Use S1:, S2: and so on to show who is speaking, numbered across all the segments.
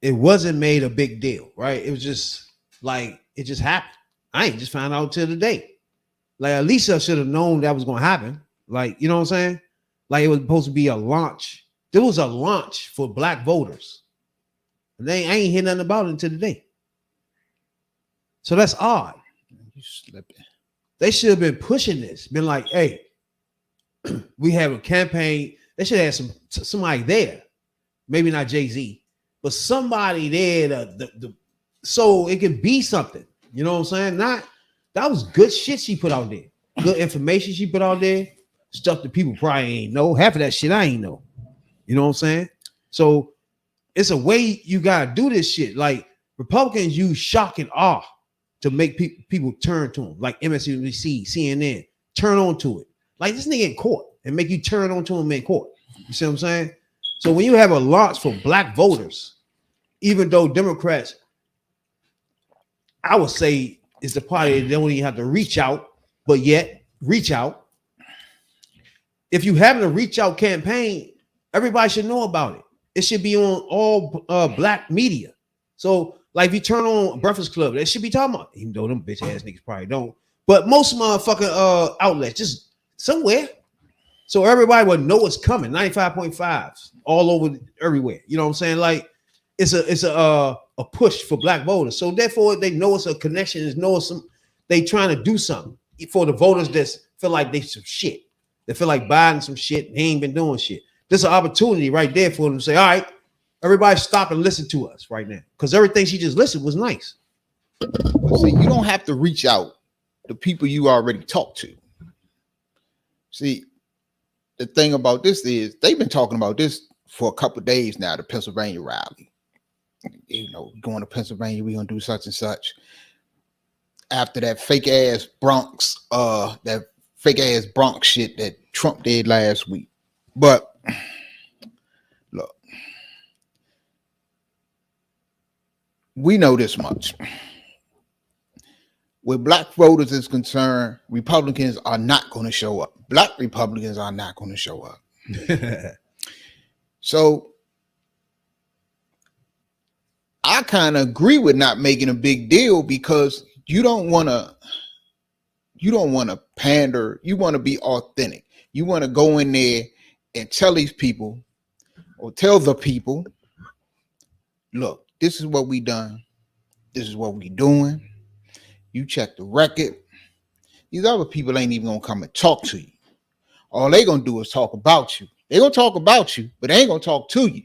S1: it wasn't made a big deal, right? It was just like it just happened. I ain't just found out till today. Like at least I should have known that was gonna happen. Like, you know what I'm saying? Like it was supposed to be a launch. There was a launch for black voters. And I ain't hear nothing about it until today. So that's odd.
S2: You slipping.
S1: They should have been pushing this, been like, hey, we have a campaign. They should have somebody there. Maybe not Jay-Z, but somebody there so it can be something. You know what I'm saying? That was good shit she put out there. Good information she put out there. Stuff that people probably ain't know. Half of that shit I ain't know. You know what I'm saying? So it's a way you gotta do this shit. Like Republicans use shock and awe to make people turn to them, like MSNBC, CNN, turn on to it. Like this nigga in court and make you turn on to him in court. You see what I'm saying? So when you have a launch for black voters, even though Democrats, I would say, is the party that don't even have to reach out, but yet reach out. If you having a reach out campaign, everybody should know about it. It should be on all black media. So, like, if you turn on Breakfast Club, they should be talking about, even though them bitch ass niggas probably don't. But most motherfucking outlets, just somewhere. So everybody would know it's coming. 95.5 all over everywhere. You know what I'm saying? Like, it's a push for black voters. So therefore, they know it's a connection. They trying to do something for the voters that feel like they some shit. They feel like Biden some shit. He ain't been doing shit. There's an opportunity right there for them to say, all right, everybody stop and listen to us right now. Because everything she just listened was nice.
S2: But see, you don't have to reach out to people you already talked to. See, the thing about this is they've been talking about this for a couple of days now, the Pennsylvania rally. You know, going to Pennsylvania, we're gonna do such and such. After that fake ass Bronx shit that Trump did last week. But look, we know this much. Where black voters is concerned, Republicans are not going to show up. Black Republicans are not going to show up. So I kind of agree with not making a big deal because you don't want to pander. You want to be authentic. You want to go in there and tell these people or tell the people, look, this is what we done. This is what we doing. You check the record. These other people ain't even gonna come and talk to you. All they gonna do is talk about you. They gonna talk about you, but they ain't gonna talk to you.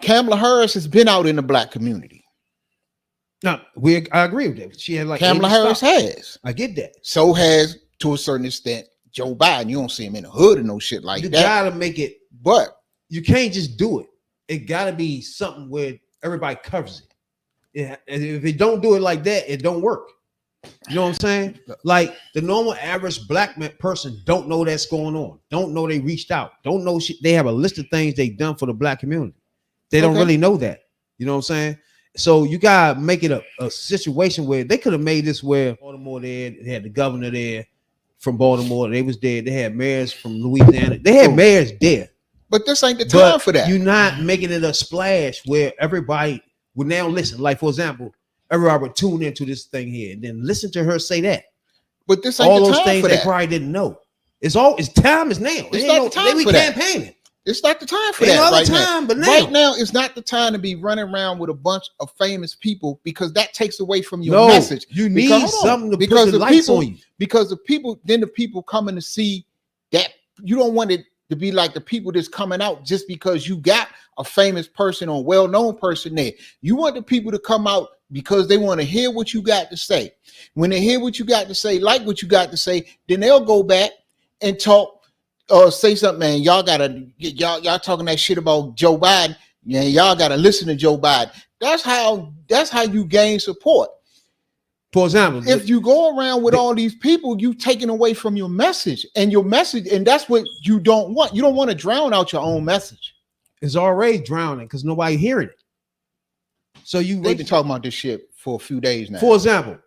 S2: Kamala Harris has been out in the black community.
S1: No, I agree with that. She had like
S2: Kamala Harris has.
S1: I get that.
S2: So has, to a certain extent, Joe Biden. You don't see him in the hood or no shit like that.
S1: You gotta make it,
S2: but
S1: you can't just do it. It gotta be something where everybody covers it. Yeah, and if it don't do it like that, it don't work. You know what I'm saying? Like the normal average black person don't know that's going on. Don't know they reached out. Don't know shit. They have a list of things they done for the black community. They don't really know that. You know what I'm saying? So you gotta make it a situation where they could have made this where Baltimore there, they had the governor there from Baltimore, they was there. They had mayors from Louisiana. They had mayors there.
S2: But this ain't the time for that.
S1: You're not making it a splash where everybody would now listen. Like, for example, everybody would tune into this thing here and then listen to her say that.
S2: But this ain't
S1: all
S2: the
S1: those
S2: time
S1: things
S2: for
S1: they
S2: that.
S1: probably didn't know. It's time is now.
S2: It's not the time for that.
S1: Campaigning.
S2: It's not the time for
S1: Ain't
S2: that
S1: no
S2: right
S1: time,
S2: now.
S1: but now.
S2: Right now, it's not the time to be running around with a bunch of famous people because that takes away from your message.
S1: You need something to put the lights on you.
S2: Because the people coming to see that. You don't want it to be like the people that's coming out just because you got a famous person or well-known person there. You want the people to come out because they want to hear what you got to say. When they hear what you got to say, like what you got to say, then they'll go back and talk or say something, man. Y'all talking that shit about Joe Biden. Yeah, y'all gotta listen to Joe Biden. That's how you gain support.
S1: For example,
S2: if you go around with all these people, you taking away from your message, and that's what you don't want. You don't want to drown out your own message.
S1: It's already drowning because nobody hearing it. So they've
S2: been talking about this shit for a few days now.
S1: For example,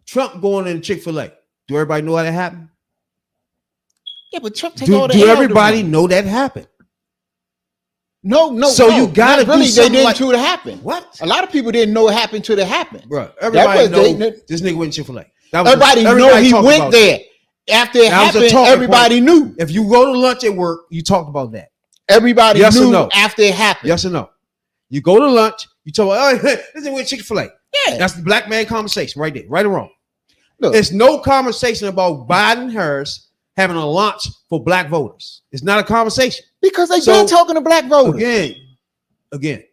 S1: Trump going in Chick-fil-A. Do everybody know how that happened?
S2: Yeah, but Trump take all the
S1: do everybody know that happened?
S2: No.
S1: So you gotta
S2: really.
S1: do
S2: They
S1: something
S2: didn't
S1: like
S2: until it happened.
S1: what?
S2: A lot of people didn't know it happened until it happened.
S1: Bro, everybody
S2: was-
S1: know this nigga went to Chick-fil-A.
S2: Everybody know he
S1: talked
S2: went
S1: about
S2: there.
S1: that.
S2: After it
S1: That was a
S2: happened,
S1: talking
S2: everybody
S1: point.
S2: knew.
S1: If you go to lunch at work, you talk about that.
S2: Everybody
S1: Yes or
S2: knew
S1: no?
S2: after it happened.
S1: Yes or no? You go to lunch, you talk about, oh, this is with Chick-fil-A.
S2: Yeah.
S1: That's the black man conversation right there, right or wrong.
S2: Look,
S1: It's no conversation about Biden Harris having a launch for black voters. It's not a conversation.
S2: because they
S1: So,
S2: been talking to black voters.
S1: Again,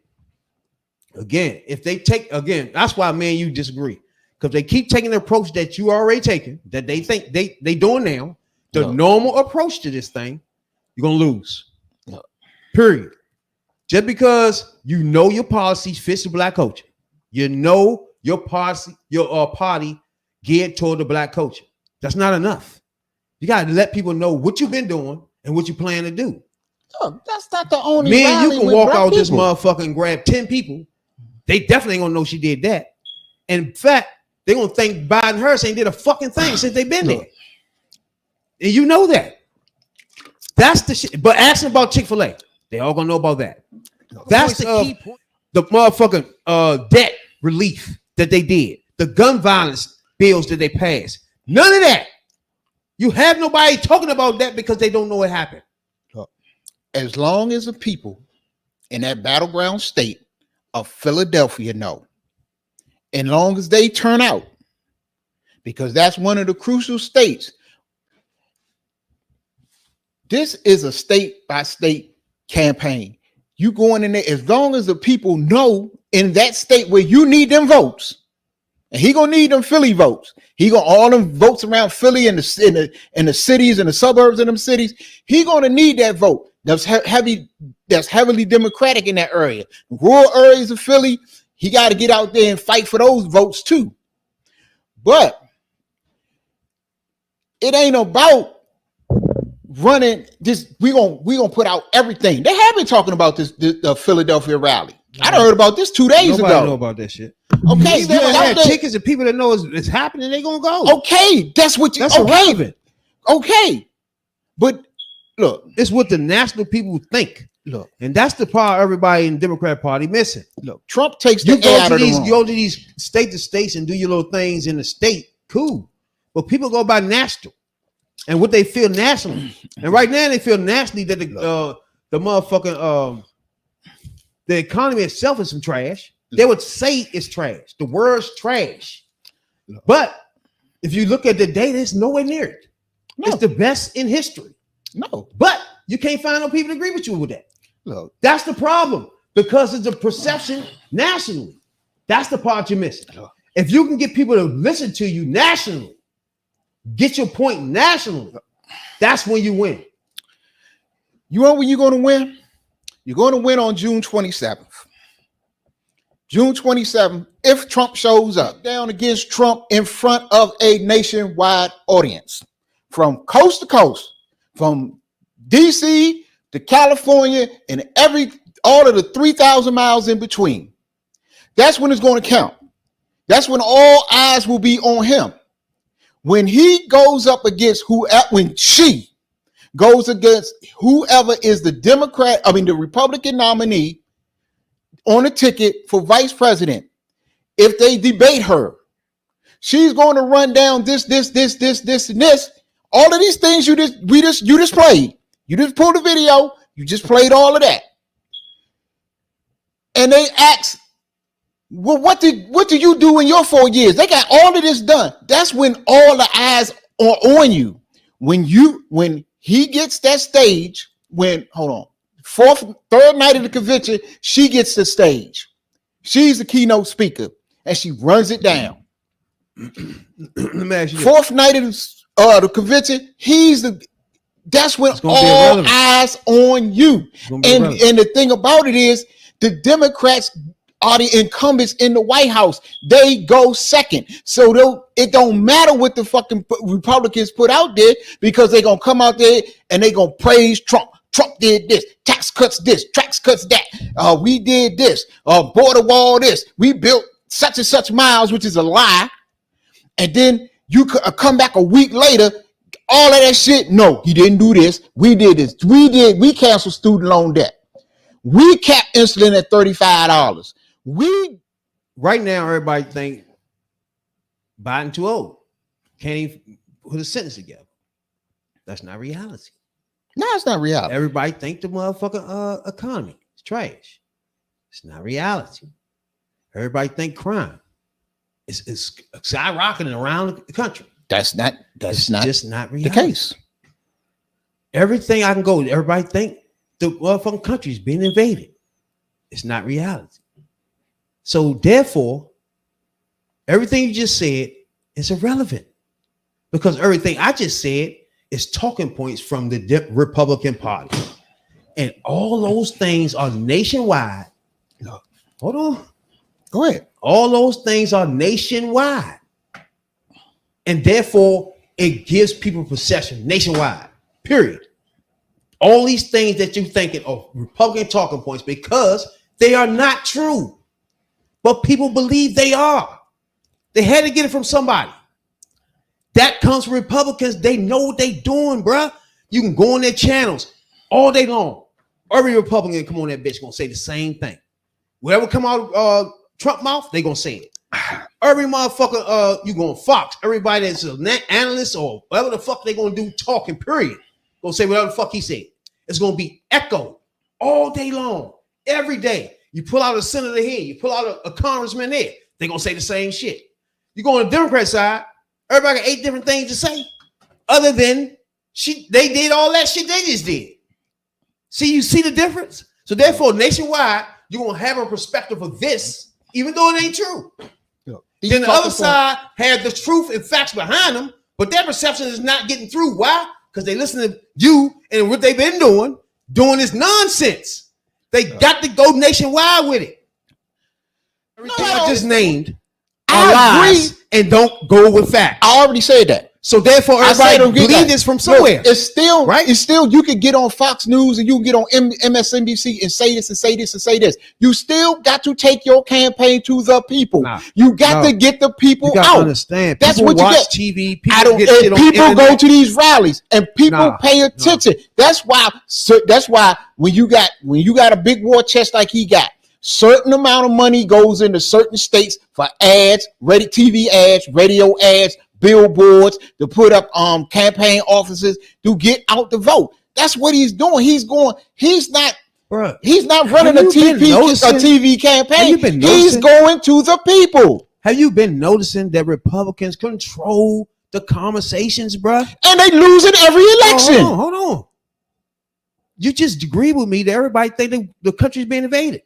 S1: if they take, that's why me and you disagree. Because they keep taking the approach that you already taken, that they think they doing now, the normal approach to this thing, you're going to lose.
S2: No.
S1: Period. Just because you know your policy fits the black culture. You know your policy, your party geared toward the black culture. That's not enough. You got to let people know what you've been doing and what you plan to do.
S2: Look, that's not the only.
S1: Me and you
S2: rally
S1: can
S2: with
S1: walk
S2: black
S1: out this
S2: people.
S1: motherfucker and grab 10 people. They definitely ain't gonna know she did that. And in fact, they're gonna think Biden Harris ain't did a fucking thing since they've been there. And you know that. That's the shit. But ask them about Chick-fil-A. They all gonna know about that. That's the key point. The motherfucking debt relief that they did, the gun violence bills that they passed. None of that. You have nobody talking about that because they don't know what happened.
S2: As long as the people in that battleground state of Philadelphia know, and long as they turn out, because that's one of the crucial states. This is a state by state campaign. You going in there as long as the people know in that state where you need them votes, and he gonna need them Philly votes. He gonna all them votes around Philly and the cities and the suburbs of them cities. He gonna need that vote. That's heavily Democratic in that area. Rural areas of Philly, he got to get out there and fight for those votes too. But it ain't about running this. We gonna put out everything. They have been talking about the Philadelphia rally. I done heard about this 2 days
S1: Nobody
S2: ago.
S1: know about that shit.
S2: Okay,
S1: You have tickets and people that know it's happening. They gonna go.
S2: Okay, that's what you.
S1: That's irrelevant.
S2: Okay, but look,
S1: It's what the national people think.
S2: look,
S1: And that's the part everybody in the Democrat Party missing.
S2: look. Trump takes
S1: You
S2: the air out
S1: go
S2: of
S1: to
S2: the
S1: these,
S2: room.
S1: you go to these state to states and do your little things in the state. Cool. But people go by national and what they feel nationally. And right now they feel nationally that the motherfucking the economy itself is some trash. They would say it's trash. The word's trash. But if you look at the data, it's nowhere near it.
S2: No.
S1: It's the best in history.
S2: No,
S1: But you can't find no people to agree with you with that.
S2: look.
S1: That's the problem because it's a perception nationally. That's the part you're missing. If you can get people to listen to you nationally, get your point nationally, that's when you win.
S2: You know when you're going to win? You're going to win on June 27th. June 27th, if Trump shows up down against Trump in front of a nationwide audience from coast to coast, from DC to California and all of the 3,000 miles in between. That's when it's going to count. That's when all eyes will be on him. When he goes up against when she goes against whoever is the Republican nominee on a ticket for vice president, if they debate her, she's going to run down this, and this. All of these things you just played. You just pulled the video. You just played all of that. And they ask, well, what did you do in your 4 years? They got all of this done. That's when all the eyes are on you. When he gets that stage, third night of the convention, she gets the stage. She's the keynote speaker, and she runs it down.
S1: Let me ask you
S2: Fourth night of the convention, that's when all eyes on you. And the thing about it is, the Democrats are the incumbents in the White House. They go second. So it don't matter what the fucking Republicans put out there, because they're going to come out there and they're going to praise Trump. Trump did this, tax cuts that. We did this, border wall this. We built such and such miles, which is a lie. And then you come back a week later, all of that shit. No, he didn't do this. We did this. We canceled student loan debt. We capped insulin at $35. We
S1: right now, everybody think Biden too old. Can't even put a sentence together. That's not reality.
S2: No, it's not reality.
S1: Everybody think the motherfucking economy is trash. It's not reality. Everybody think crime is skyrocketing around the country.
S2: That's not
S1: just not reality.
S2: the case.
S1: Everything I can go, everybody think the motherfucking country is being invaded. It's not reality. So therefore, everything you just said is irrelevant because everything I just said is talking points from the Republican Party. And all those things are nationwide. No, hold on.
S2: Go ahead.
S1: All those things are nationwide. And therefore, it gives people perception nationwide. Period. All these things that you're thinking are Republican talking points because they are not true. But people believe they are. They had to get it from somebody. That comes from Republicans. They know what they doing, bruh. You can go on their channels all day long. Every Republican come on that bitch gonna say the same thing. Whatever come out of Trump mouth, they gonna say it. Every motherfucker, you going Fox. Everybody that's an analyst or whatever the fuck they gonna do talking, period. Gonna say whatever the fuck he said. It's gonna be echoed all day long, every day. You pull out a senator here, you pull out a congressman there, they gonna say the same shit. You go on the Democrat side, everybody got 8 different things to say, other than they did all that shit they just did. See, you see the difference? So therefore, nationwide, you're gonna have a perspective of this, even though it ain't true. Then the other side had the truth and facts behind them, but their perception is not getting through. Why? Because they listen to you and what they've been doing this nonsense. They got to go nationwide with it. Everything I just named are lies and don't go with facts.
S2: I already said that.
S1: So therefore, everybody believe this from somewhere.
S2: Look, it's still right. It's still you can get on Fox News and you can get on MSNBC and say this and say this and say this. You still got to take your campaign to the people. You got to get the people out.
S1: Understand?
S2: That's
S1: people
S2: what you
S1: watch
S2: get.
S1: TV.
S2: People go to these rallies and people pay attention. That's why. That's why when you got a big war chest like he got, certain amount of money goes into certain states for ads, TV ads, radio ads, billboards, to put up campaign offices to get out the vote. That's what he's doing. He's not running a TV campaign. He's going to the people.
S1: Have you been noticing that Republicans control the conversations, bro?
S2: And they lose in every election.
S1: Hold on. You just agree with me that everybody think the country's being invaded.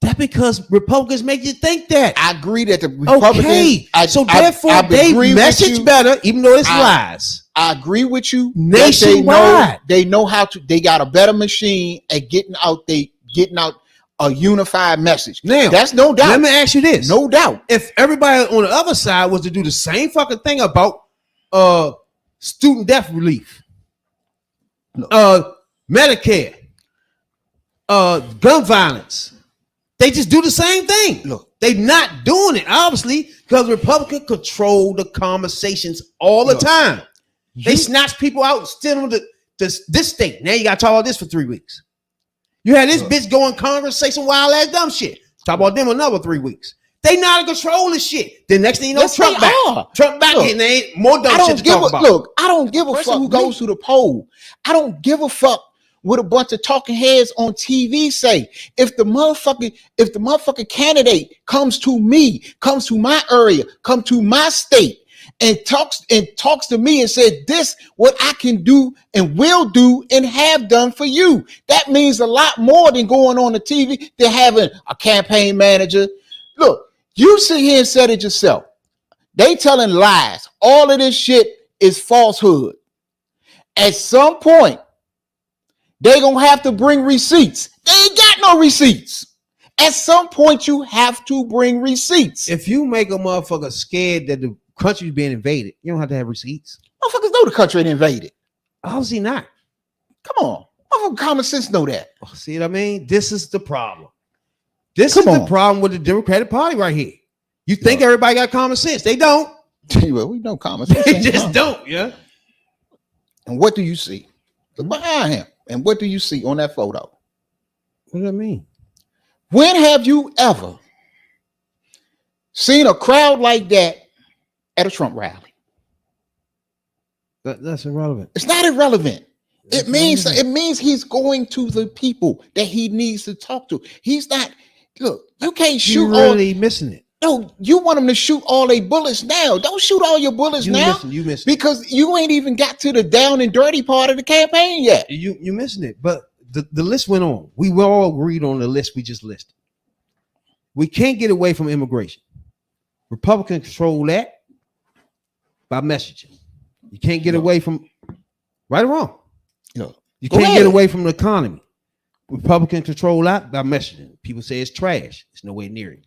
S1: That's because Republicans make you think that.
S2: I agree that the Republicans.
S1: So therefore, they message better, even though it's lies.
S2: I agree with you.
S1: Nationwide,
S2: they know how to. They got a better machine at getting out a unified message. Now, that's no doubt.
S1: Let me ask you this:
S2: no doubt.
S1: If everybody on the other side was to do the same fucking thing about student death relief, Medicare, gun violence. They just do the same thing. Look, they're not doing it, obviously, because Republicans control the conversations all the time. They snatch people out and steal them to this state. Now you got to talk about this for 3 weeks. You had this bitch going conversation, wild ass dumb shit. Talk about them another 3 weeks. They not in control of shit. The next thing you know,
S2: yes,
S1: Trump back. Trump back, and they ain't more dumb shit to talk about.
S2: Look, I don't give a fuck who goes to the poll. I don't give a fuck what a bunch of talking heads on TV say. If the motherfucking candidate comes to me, comes to my area, come to my state, and talks to me and said, this what I can do and will do and have done for you. That means a lot more than going on the TV, than having a campaign manager. Look, you sit here and said it yourself. They telling lies. All of this shit is falsehood. At some point, they're going to have to bring receipts. They ain't got no receipts. At some point, you have to bring receipts.
S1: If you make a motherfucker scared that the country's being invaded, you don't have to have receipts.
S2: Motherfuckers know the country ain't invaded.
S1: How's he not?
S2: Come on. Motherfucker common sense know that.
S1: See what I mean? This is the problem. This is the problem with the Democratic Party right here. You think everybody got common sense. They don't.
S2: Well, we know common sense.
S1: They just don't, yeah.
S2: And what do you see? Look behind him. And what do you see on that photo?
S1: What does that mean?
S2: When have you ever seen a crowd like that at a Trump rally?
S1: That's irrelevant.
S2: It's not irrelevant.
S1: That's
S2: It means
S1: irrelevant.
S2: he's going to the people that he needs to talk to. He's not. Look, you can't shoot
S1: You're really missing it.
S2: No, you want them to shoot all their bullets now. Don't shoot all your bullets now.
S1: You missing it.
S2: Because you ain't even got to the down and dirty part of the campaign yet.
S1: You missing it. But the list went on. We were all agreed on the list we just listed. We can't get away from immigration. Republicans control that by messaging. You can't get away from right or wrong.
S2: No.
S1: You can't get away from the economy. Republicans control that by messaging. People say it's trash. It's nowhere near it.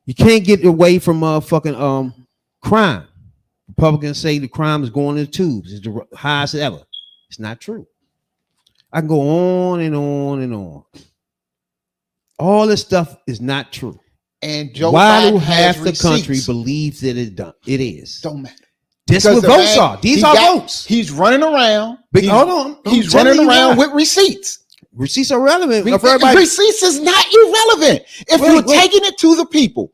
S1: You can't get away from crime. Republicans say the crime is going in the tubes. It's the highest ever. It's not true. I can go on and on and on. All this stuff is not true.
S2: And Joe
S1: why
S2: Biden
S1: do half
S2: has
S1: the country
S2: receipts.
S1: believes that it's done? It is.
S2: Don't matter.
S1: This is what
S2: the
S1: votes
S2: man,
S1: are. These are votes.
S2: He's running around.
S1: Hold on.
S2: He's running around with receipts.
S1: Receipts are relevant for everybody.
S2: Receipts is not irrelevant. If you're taking it to the people,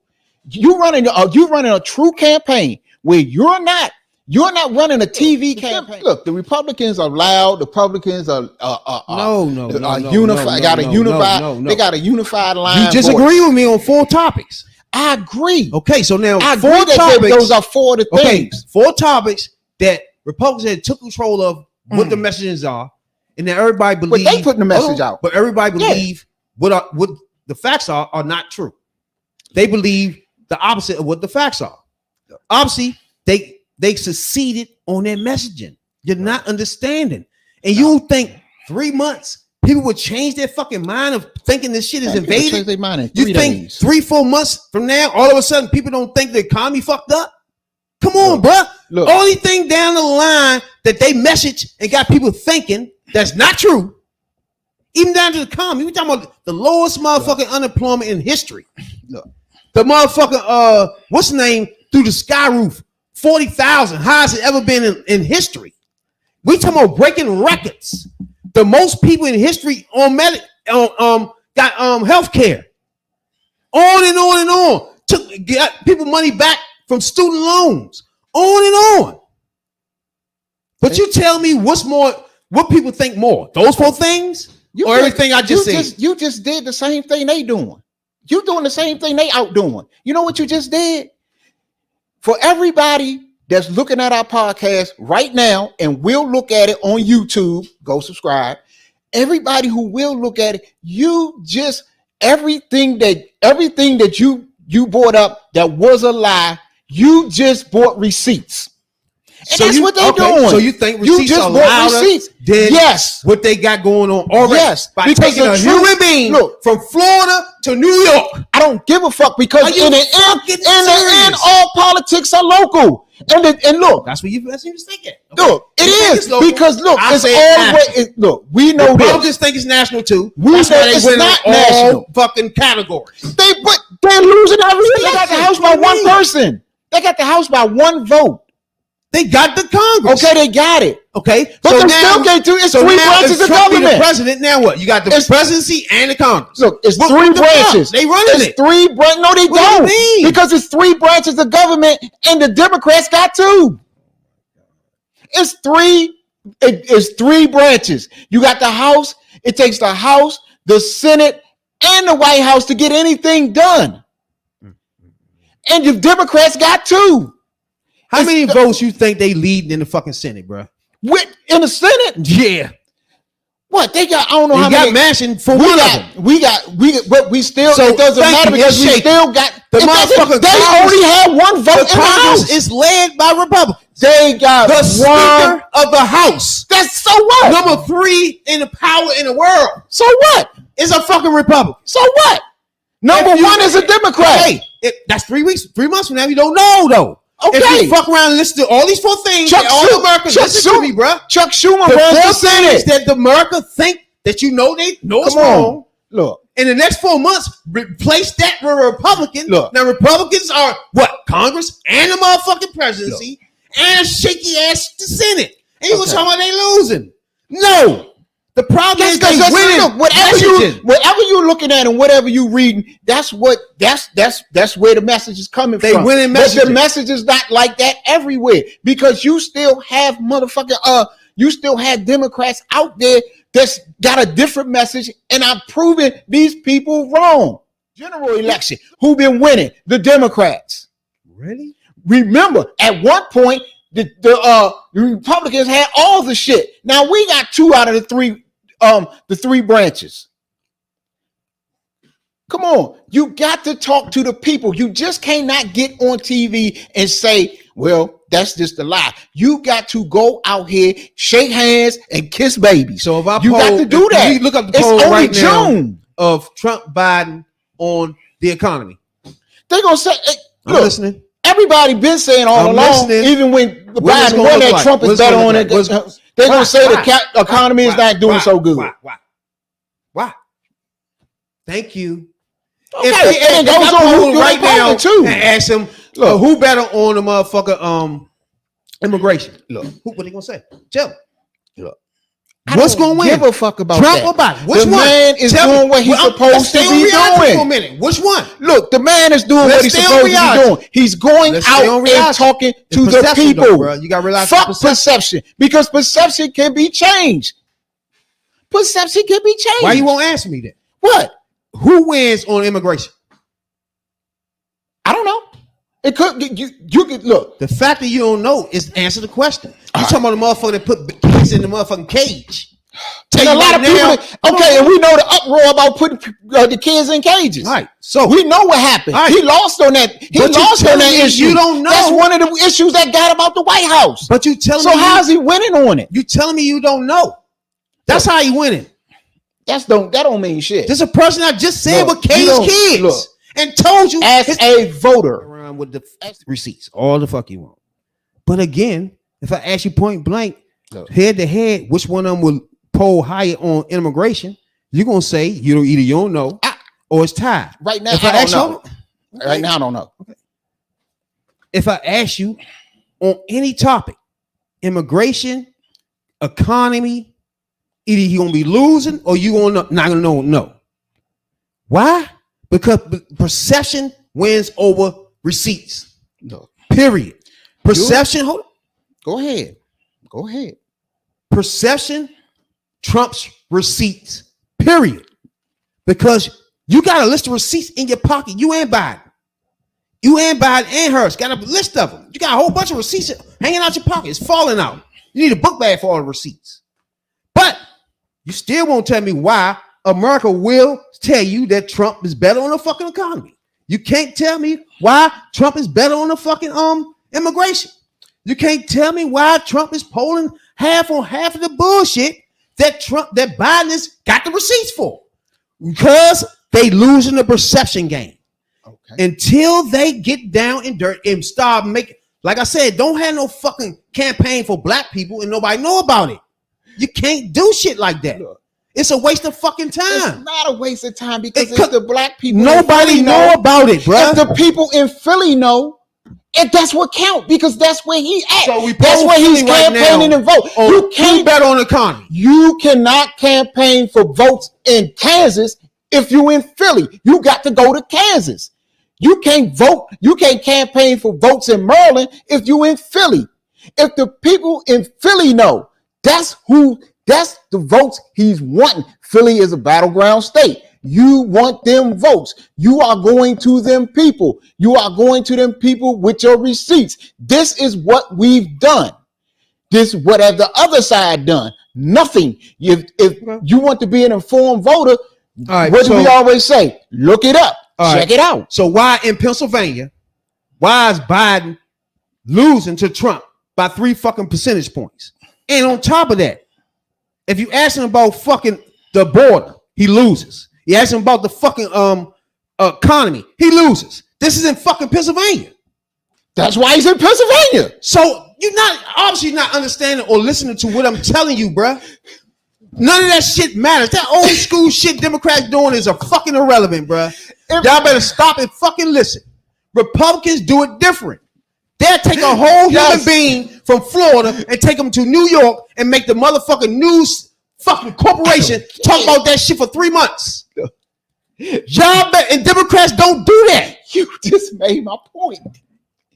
S2: you're running a true campaign where you're not running a TV campaign. Look, the Republicans are loud. The Republicans are unified. They got a unified line.
S1: You disagree with me on 4 topics.
S2: I agree.
S1: Okay, so now
S2: I
S1: 4
S2: agree
S1: topics.
S2: Those are 4 of the things.
S1: 4 topics that Republicans had took control of what the messages are, and then everybody believes.
S2: But they putting the message out.
S1: But everybody believe what the facts are not true. They believe the opposite of what the facts are. Obviously, they succeeded on their messaging. You're not understanding, and you think 3 months. People would change their fucking mind of thinking this shit is invaded.
S2: Change their mind in 3
S1: you think
S2: days.
S1: 3-4 months from now, all of a sudden, people don't think the economy fucked up? Come on, bruh.
S2: Look.
S1: Only thing down the line that they message and got people thinking that's not true, even down to the economy. We talking about the lowest motherfucking unemployment in history.
S2: Look.
S1: The motherfucking what's the name through the sky roof? 40,000, highest it's ever been in history. We talking about breaking records. The most people in history got health care. On and on and on. Got people money back from student loans. On and on. But you tell me what's more, what people think more? Those 4 things? Or everything I just said?
S2: You just did the same thing they doing. You doing the same thing they out doing. You know what you just did? For everybody that's looking at our podcast right now and will look at it on YouTube, go subscribe. Everybody who will look at it, you just everything that you brought up that was a lie, you just bought receipts. And so that's what they're doing.
S1: So you think receipts are louder than what they got going on already? Yes, by taking a human being from Florida to New York.
S2: I don't give a fuck because in the end, all politics are local. And look,
S1: that's what you thinking. Okay.
S2: Look, it is because look, it's always look. We know this.
S1: Republicans think it's national too.
S2: We know it's not national.
S1: Fucking categories.
S2: They're losing everything. They got the House by 1 person. They got the House by 1 vote.
S1: They got the Congress.
S2: Okay, they got it.
S1: Okay,
S2: but so they still can't do. It's 3 branches of government.
S1: The president now what? You got the presidency and the Congress.
S2: Look, it's 3 branches.
S1: They running it.
S2: 3 branches. No, they don't. Because it's 3 branches of government, and the Democrats got 2. It's 3. It's 3 branches. You got the House. It takes the House, the Senate, and the White House to get anything done. And the Democrats got 2.
S1: How many votes you think they lead in the fucking Senate, bro?
S2: In the Senate?
S1: Yeah.
S2: What they got? I don't know how many.
S1: They got mashing for one of them.
S2: We still.
S1: So
S2: it doesn't matter because we still got
S1: the motherfucker.
S2: They only had 1 vote in the
S1: Congress
S2: House.
S1: Is led by Republicans.
S2: They got
S1: the Speaker of the House.
S2: That's so what?
S1: Number 3 in the power in the world.
S2: So what?
S1: Is a fucking Republican.
S2: So what? Number 1 is a Democrat.
S1: Hey, that's 3 months from now. You don't know though.
S2: Okay.
S1: If you fuck around and listen to all these 4 things, all Americans listen to me, bro.
S2: Chuck Schumer runs the Senate.
S1: That the America think that they know it's wrong. Look, in the next 4 months, replace that with a Republican. Look, now Republicans are what? Congress and the motherfucking presidency and a shaky ass the Senate. And you gonna talk about they losing? No, The problem is
S2: That's
S1: winning.
S2: Whatever you're looking at and whatever you reading, that's where the message is coming from.
S1: They winning messages.
S2: But the message is not like that everywhere because you still have you still have Democrats out there that's got a different message, and I'm proving these people wrong. General election, who been winning? The Democrats.
S1: Really?
S2: Remember, at one point, the Republicans had all the shit. Now we got 2 out of the three branches. Come on, you got to talk to the people. You just cannot get on TV and say, well, that's just a lie. You got to go out here, shake hands, and kiss babies.
S1: So if I
S2: got to do that.
S1: You look up the
S2: it's
S1: poll
S2: only
S1: right
S2: June
S1: now of Trump Biden on the economy.
S2: They're gonna say, hey,
S1: I'm listening.
S2: Everybody been saying all along, even when Biden won that Trump is better on it. They're gonna say the economy is not doing so good.
S1: Why? Thank you.
S2: Okay,
S1: if
S2: goes on
S1: right now
S2: too.
S1: And ask him, look, who better on the motherfucker immigration? Look, what are they gonna say? Tell me. Look, what's gonna win?
S2: Give a fuck about
S1: Trump
S2: that.
S1: or Biden? Which
S2: the
S1: one?
S2: man is doing what he's supposed to be doing.
S1: For a minute. Which one?
S2: Look, the man is doing what he's supposed to be doing. He's going out and talking to the people.
S1: Though, bro. You gotta realize
S2: fuck perception, because perception can be changed. Perception can be changed.
S1: Why you won't answer me then?
S2: What?
S1: Who wins on immigration?
S2: I don't know. It could you could look.
S1: The fact that you don't know is answer the question. You talking about the motherfucker that put kids in the motherfucking cage.
S2: And a lot of people, and we know the uproar about putting the kids in cages.
S1: Right. So
S2: we know what happened.
S1: Right.
S2: He lost on that. He lost on that issue.
S1: You don't know.
S2: That's one of the issues that got about the White House.
S1: But you telling
S2: me. So
S1: how
S2: is he winning on it?
S1: You telling me you don't know? That's how he winning.
S2: That don't mean shit.
S1: This is a person I just said with caged kids and told you
S2: as a voter
S1: around with the receipts, all the fuck you want. But again, if I ask you point blank, head to head, which one of them will poll higher on immigration? You're gonna say either you don't know or it's tied.
S2: Right now, I don't know. Right now, I don't know. Okay.
S1: If I ask you on any topic, immigration, economy, either you're gonna be losing or you not gonna know. No. Why? Because perception wins over receipts.
S2: No.
S1: Period. Perception. Hold on.
S2: Go ahead.
S1: Perception trumps receipts. Period. Because you got a list of receipts in your pocket. You and Biden. You and Biden and Hurst got a list of them. You got a whole bunch of receipts hanging out your pocket. It's falling out. You need a book bag for all the receipts. But you still won't tell me why America will tell you that Trump is better on the fucking economy. You can't tell me why Trump is better on the fucking immigration. You can't tell me why Trump is polling half of the bullshit that Biden has got the receipts for. Because they losing the perception game. Okay. Until they get down in dirt and start making, like I said, don't have no fucking campaign for black people and nobody know about it. You can't do shit like that. It's a waste of fucking time.
S2: It's not a waste of time because it's the black people.
S1: Nobody know about it, bro.
S2: If the people in Philly know, and that's what count because that's where he at.
S1: So
S2: that's where he's campaigning
S1: right
S2: and vote.
S1: You can't bet on the economy.
S2: You cannot campaign for votes in Kansas if you in Philly. You got to go to Kansas. You can't vote. You can't campaign for votes in Maryland if you in Philly. If the people in Philly know, that's the votes he's wanting. Philly is a battleground state. You want them votes. You are going to them people. You are going to them people with your receipts. This is what we've done. This what have the other side done? Nothing. If you want to be an informed voter, what do we always say? Look it up. Check it out.
S1: So why in Pennsylvania, why is Biden losing to Trump by 3 fucking percentage points? And on top of that, if you ask him about fucking the border, he loses. You ask him about the fucking economy, he loses. This is in fucking Pennsylvania.
S2: That's why he's in Pennsylvania.
S1: So you're obviously not understanding or listening to what I'm telling you, bruh. None of that shit matters. That old school shit Democrats doing is a fucking irrelevant, bruh. Y'all better stop and fucking listen. Republicans do it different. They'll take a whole human being from Florida and take them to New York and make the motherfucking news fucking corporation talk about that shit for 3 months. Y'all and Democrats don't do that.
S2: You just made my point.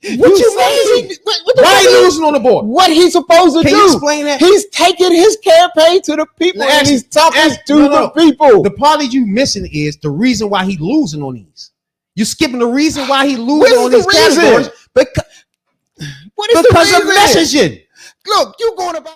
S1: What you mean? Why he losing on the board?
S2: What he's supposed to do?
S1: Can you explain that?
S2: He's taking his campaign to the people and he's talking to the people.
S1: The part that you missing is the reason why he losing on these. You skipping the reason why he losing on these categories because of messaging.
S2: Look, you going about